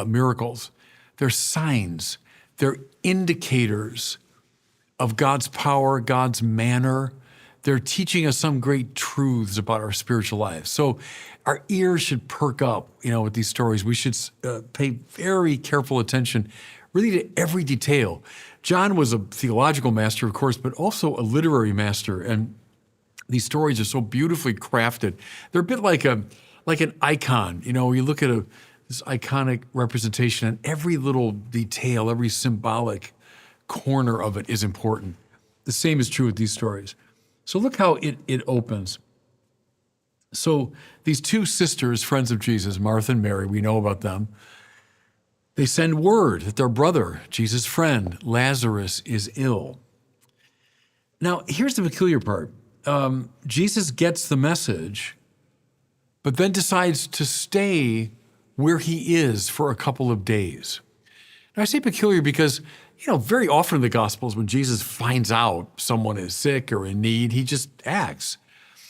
miracles. They're signs. They're indicators of God's power, God's manner. They're teaching us some great truths about our spiritual lives. So our ears should perk up, with these stories. We should pay very careful attention, really, to every detail. John was a theological master, of course, but also a literary master. And these stories are so beautifully crafted. They're a bit like an icon. You look at this iconic representation, and every little detail, every symbolic corner of it is important. The same is true with these stories. So look how it opens. So these two sisters, friends of Jesus, Martha and Mary, we know about them. They send word that their brother, Jesus' friend, Lazarus, is ill. Now, here's the peculiar part. Jesus gets the message, but then decides to stay where he is for a couple of days. Now, I say peculiar because, very often in the Gospels, when Jesus finds out someone is sick or in need, he just acts.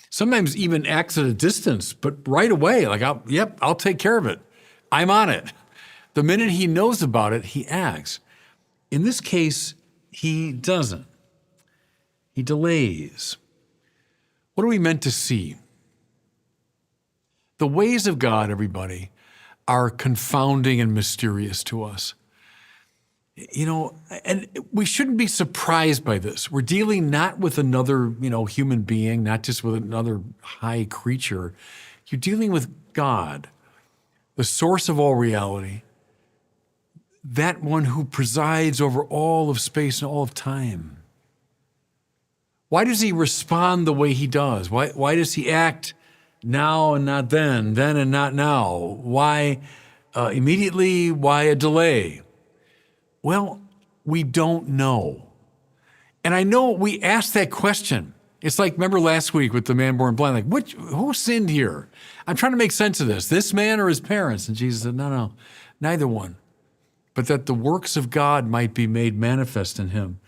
Sometimes even acts at a distance, but right away, like, I'll take care of it. I'm on it. The minute he knows about it, he acts. In this case, he doesn't. He delays. What are we meant to see? The ways of God, everybody, are confounding and mysterious to us. And we shouldn't be surprised by this. We're dealing not with another, human being, not just with another high creature. You're dealing with God, the source of all reality, that one who presides over all of space and all of time. Why does he respond the way he does? Why does he act now and not then and not now? Why immediately? Why a delay? Well, we don't know. And I know we asked that question. It's like, remember last week with the man born blind, like, who sinned here? I'm trying to make sense of this man or his parents? And Jesus said, no, neither one. But that the works of God might be made manifest in him.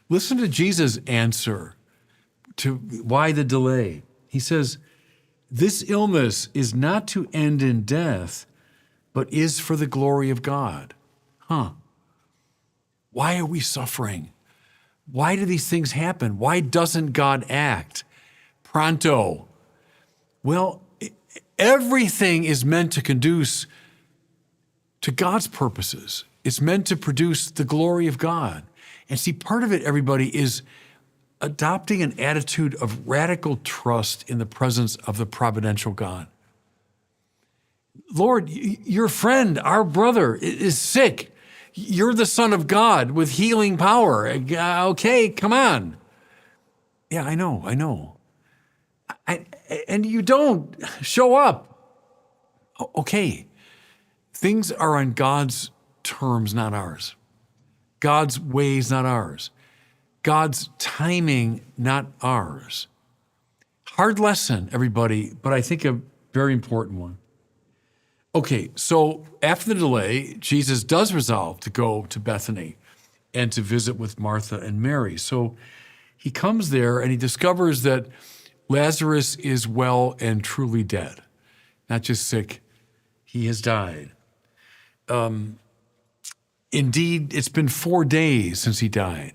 Listen to Jesus' answer to why the delay. He says, this illness is not to end in death, but is for the glory of God. Why are we suffering? Why do these things happen? Why doesn't God act pronto? Well, everything is meant to conduce to God's purposes. It's meant to produce the glory of God. And see, part of it, everybody, is adopting an attitude of radical trust in the presence of the providential God. Lord, your friend, our brother, is sick. You're the Son of God with healing power. Okay, come on. Yeah, I know. And you don't show up. Okay. Things are on God's terms, not ours. God's ways, not ours. God's timing, not ours. Hard lesson, everybody, but I think a very important one. Okay, so after the delay, Jesus does resolve to go to Bethany and to visit with Martha and Mary. So he comes there and he discovers that Lazarus is well and truly dead, not just sick. He has died. Indeed, it's been 4 days since he died.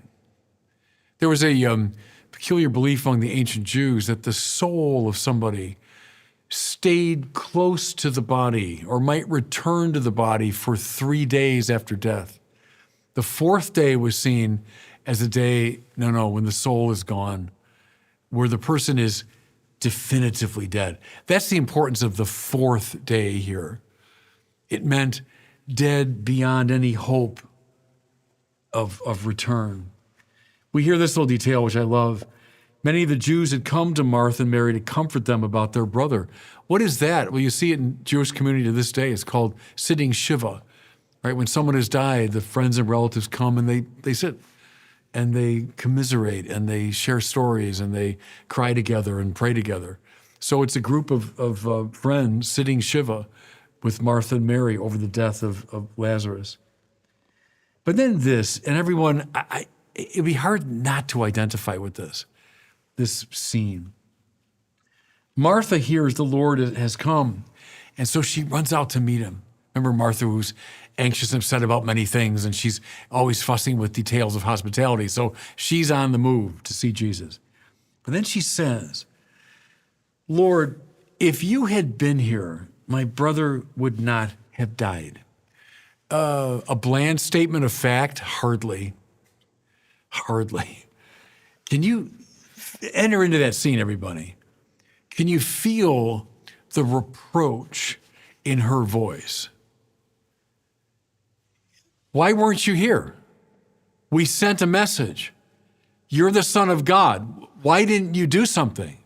There was a peculiar belief among the ancient Jews that the soul of somebody stayed close to the body or might return to the body for 3 days after death. The fourth day was seen as a day, when the soul is gone, where the person is definitively dead. That's the importance of the fourth day here. It meant dead beyond any hope of return. We hear this little detail, which I love. Many of the Jews had come to Martha and Mary to comfort them about their brother. What is that? Well, you see it in Jewish community to this day. It's called sitting Shiva, right? When someone has died, the friends and relatives come and they sit and they commiserate and they share stories and they cry together and pray together. So it's a group of friends sitting Shiva with Martha and Mary over the death of Lazarus. But then this, and everyone, it'd be hard not to identify with this scene. Martha hears the Lord has come, and so she runs out to meet him. Remember Martha, who's anxious and upset about many things, and she's always fussing with details of hospitality. So she's on the move to see Jesus. But then she says, Lord, if you had been here, my brother would not have died. A bland statement of fact? Hardly. Hardly. Can you enter into that scene, everybody? Can you feel the reproach in her voice? Why weren't you here? We sent a message. You're the Son of God. Why didn't you do something?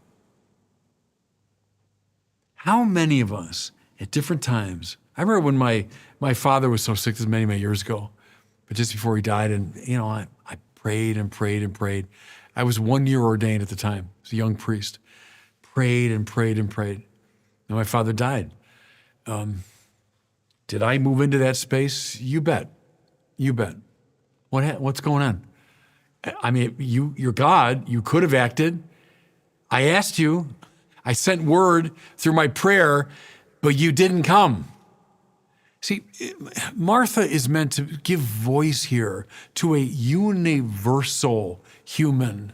How many of us at different times, I remember when my father was so sick, this was many, many years ago, but just before he died, and I prayed and prayed and prayed. I was 1 year ordained at the time. I was a young priest. Prayed and prayed and prayed. And my father died. Did I move into that space? You bet. You bet. What's going on? I mean, you're God. You could have acted. I asked you. I sent word through my prayer, but you didn't come. See, Martha is meant to give voice here to a universal human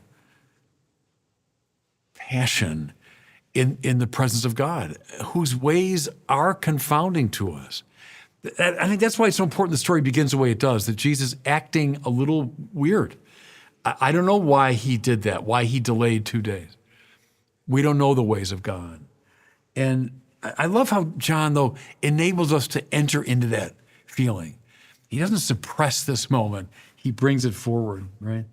passion in the presence of God, whose ways are confounding to us. I think that's why it's so important the story begins the way it does, that Jesus acting a little weird. I don't know why he did that, why he delayed 2 days. We don't know the ways of God. And I love how John, though, enables us to enter into that feeling. He doesn't suppress this moment. He brings it forward, right?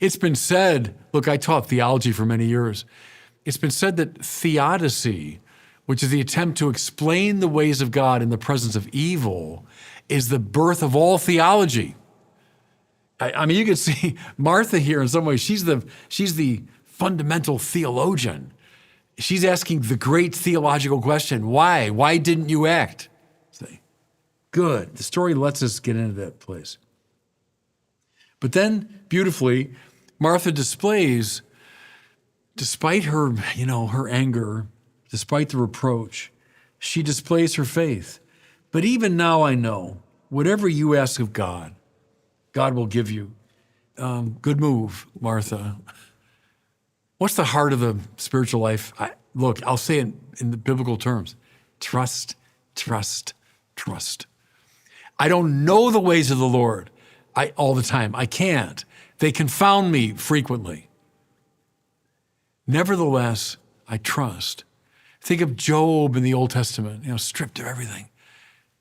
It's been said, look, I taught theology for many years. It's been said that theodicy, which is the attempt to explain the ways of God in the presence of evil, is the birth of all theology. I mean, you can see Martha here in some ways. She's the fundamental theologian. She's asking the great theological question, why? Why didn't you act? Good. The story lets us get into that place. But then, beautifully, Martha displays, despite her, her anger, despite the reproach, she displays her faith. But even now I know, whatever you ask of God, God will give you. Good move, Martha. What's the heart of the spiritual life? Look, I'll say it in the biblical terms. Trust, trust, trust. I don't know the ways of the Lord all the time. I can't. They confound me frequently. Nevertheless, I trust. Think of Job in the Old Testament, stripped of everything.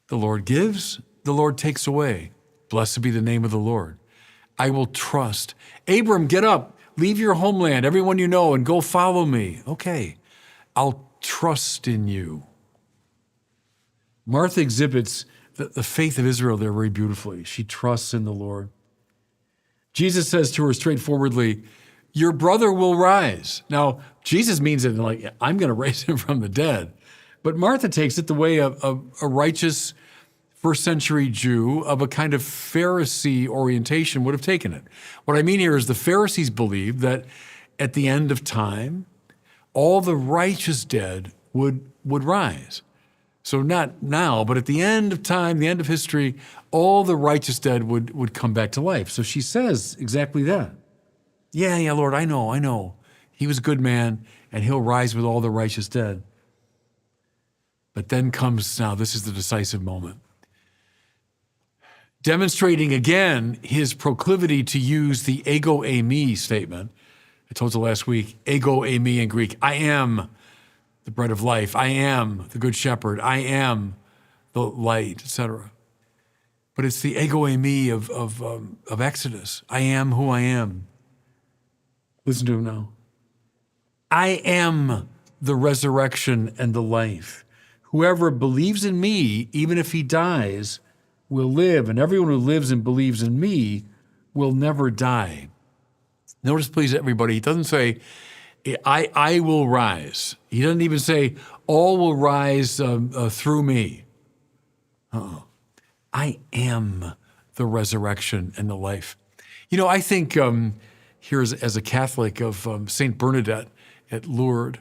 The Lord gives, the Lord takes away. Blessed be the name of the Lord. I will trust. Abram, get up, leave your homeland, everyone you know, and go follow me. Okay, I'll trust in you. Martha exhibits the faith of Israel there very beautifully. She trusts in the Lord. Jesus says to her straightforwardly, your brother will rise. Now, Jesus means it like, I'm going to raise him from the dead. But Martha takes it the way of a righteous first century Jew of a kind of Pharisee orientation would have taken it. What I mean here is the Pharisees believed that at the end of time, all the righteous dead would rise. So not now, but at the end of time, the end of history, all the righteous dead would come back to life. So she says exactly that. Yeah, Lord, I know. He was a good man, and he'll rise with all the righteous dead. But then comes now, this is the decisive moment. Demonstrating again his proclivity to use the ego eimi statement. I told you last week, ego eimi in Greek. I am the bread of life. I am the good shepherd. I am the light, etc. But it's the ego eimi of Exodus. I am who I am. Listen to him now. I am the resurrection and the life. Whoever believes in me, even if he dies, will live, and everyone who lives and believes in me will never die. Notice, please, everybody, he doesn't say, I will rise. He doesn't even say, all will rise through me. I am the resurrection and the life. I think here as a Catholic of St. Bernadette at Lourdes,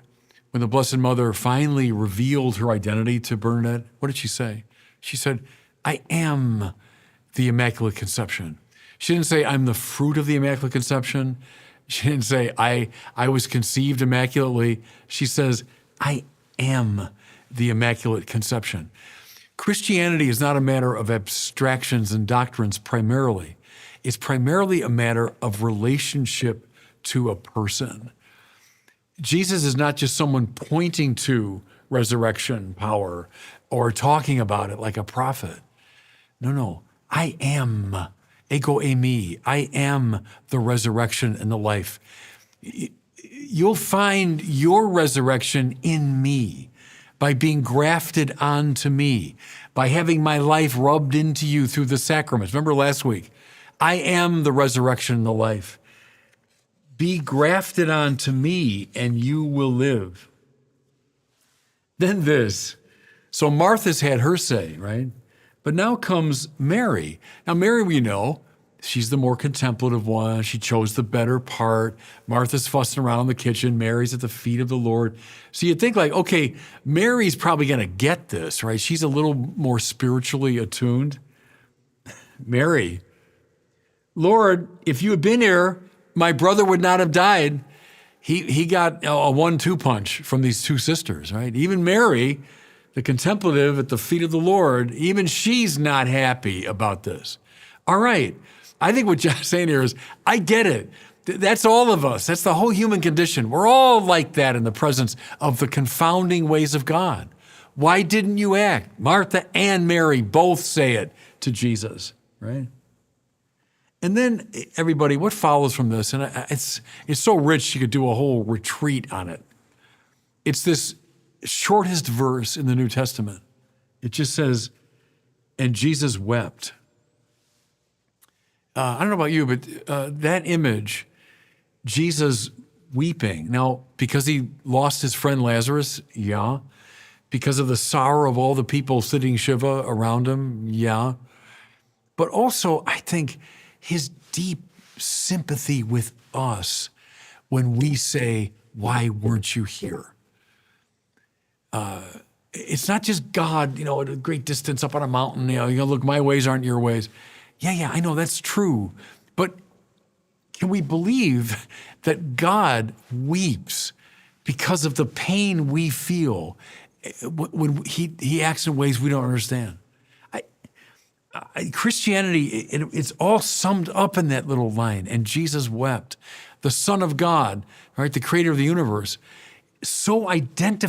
when the Blessed Mother finally revealed her identity to Bernadette, what did she say? She said, I am the Immaculate Conception. She didn't say, I'm the fruit of the Immaculate Conception. She didn't say, I was conceived immaculately. She says, I am the Immaculate Conception. Christianity is not a matter of abstractions and doctrines primarily. It's primarily a matter of relationship to a person. Jesus is not just someone pointing to resurrection power or talking about it like a prophet. No. I am, ego eimi. I am the resurrection and the life. You'll find your resurrection in me by being grafted onto me, by having my life rubbed into you through the sacraments. Remember last week, I am the resurrection and the life. Be grafted onto me and you will live. Then this. So Martha's had her say, right? But now comes Mary. Now Mary, we know, she's the more contemplative one. She chose the better part. Martha's fussing around in the kitchen. Mary's at the feet of the Lord. So you'd think like, okay, Mary's probably going to get this, right? She's a little more spiritually attuned. Mary, Lord, if you had been here, my brother would not have died. He got a 1-2 punch from these two sisters, right? Even Mary, the contemplative at the feet of the Lord, even she's not happy about this. All right. I think what John's saying here is, I get it. That's all of us. That's the whole human condition. We're all like that in the presence of the confounding ways of God. Why didn't you act? Martha and Mary both say it to Jesus, right? And then, everybody, what follows from this, and it's so rich you could do a whole retreat on it. It's this shortest verse in the New Testament. It just says, and Jesus wept. I don't know about you, but that image, Jesus weeping. Now, because he lost his friend Lazarus, yeah. Because of the sorrow of all the people sitting Shiva around him, yeah. But also, I think, his deep sympathy with us when we say, why weren't you here? It's not just God, at a great distance up on a mountain, look, my ways aren't your ways. Yeah, I know that's true. But can we believe that God weeps because of the pain we feel when he acts in ways we don't understand? Christianity, it's all summed up in that little line, and Jesus wept. The Son of God, right, the creator of the universe, so identified